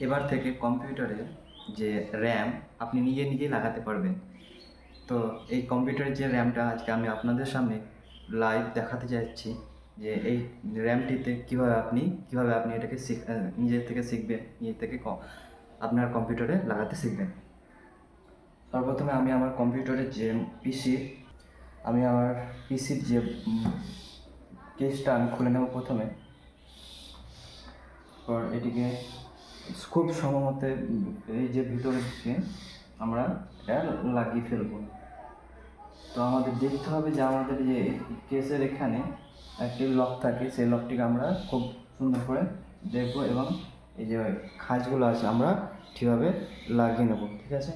এবার থেকে কম্পিউটারে যে র্যাম আপনি নিজে নিজেই লাগাতে পারবেন। তো এই কম্পিউটারের যে র্যামটা আজকে আমি আপনাদের সামনে লাইভ দেখাতে যাচ্ছি, যে এই র্যামটিতে কীভাবে আপনি এটাকে নিজের থেকে শিখবেন, নিজের থেকে আপনার কম্পিউটারে লাগাতে শিখবেন। সর্বপ্রথমে আমি আমার কম্পিউটারের যে পিসির যে কেসটা আমি খুলে নেব প্রথমে। পর এটিকে খুব সম্ভবত এই যে ভিতরের দিকে আমরা এটা লাগিয়ে ফেলব। তো আমাদের দেখতে হবে যে আমাদের যে কেসের এখানে একটি লক থাকে, সেই লকটিকে আমরা খুব সুন্দর করে দেখব এবং এই যে খাঁজগুলো আছে আমরা ঠিকভাবে লাগিয়ে নেব। ঠিক আছে,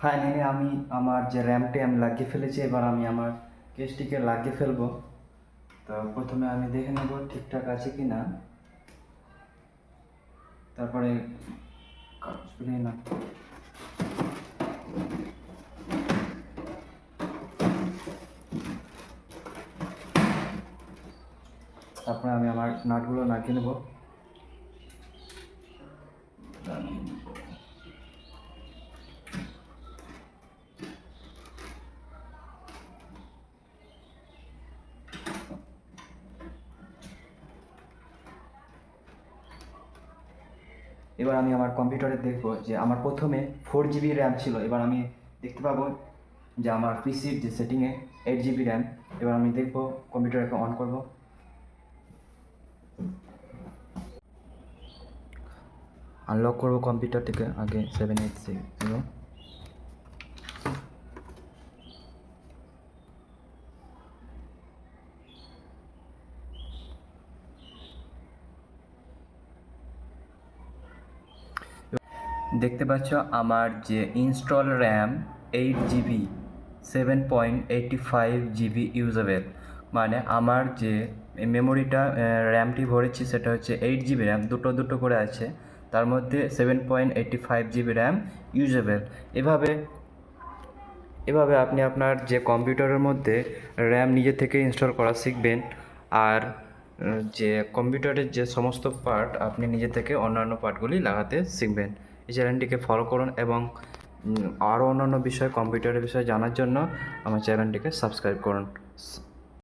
ফাইনালি আমি আমার যে র্যামটি আমি লাগিয়ে ফেলেছি। এবার আমি আমার কেসটিকে লাগিয়ে ফেলবো। তো প্রথমে আমি দেখে নেব ঠিকঠাক আছে কি না, তারপরে না তারপরে আমি আমার নাটগুলো লাগিয়ে নেব। এবার আমি আমার কম্পিউটারে দেখব যে আমার প্রথমে 4 GB র্যাম ছিল। এবার আমি দেখতে পাবো যে আমার পিসির যে সেটিংয়ে 8 GB র্যাম। এবার আমি দেখব, কম্পিউটারকে অন করব। আনলক করব কম্পিউটারটিকে আগে 786 দেখতে পাচ্ছ আমার যে install RAM 8 GB, 7.85 GB usable. মানে আমার যে মেমোরিটা র্যামটি ভরেছি সেটা হচ্ছে 8 GB র্যাম, দুটো করে আছে, তার মধ্যে 7.85 GB র্যাম ইউজেবল। এভাবে আপনি আপনার যে কম্পিউটারের মধ্যে র্যাম নিজে থেকে ইনস্টল করা শিখবেন। আর যে কম্পিউটারের যে সমস্ত পার্ট আপনি নিজে থেকে অন্যান্য পার্টগুলি লাগাতে শিখবেন। এই চ্যানেলটিকে ফলো করুন এবং আরও অন্যান্য বিষয় কম্পিউটারের বিষয়ে জানার জন্য আমার চ্যানেলটিকে সাবস্ক্রাইব করুন।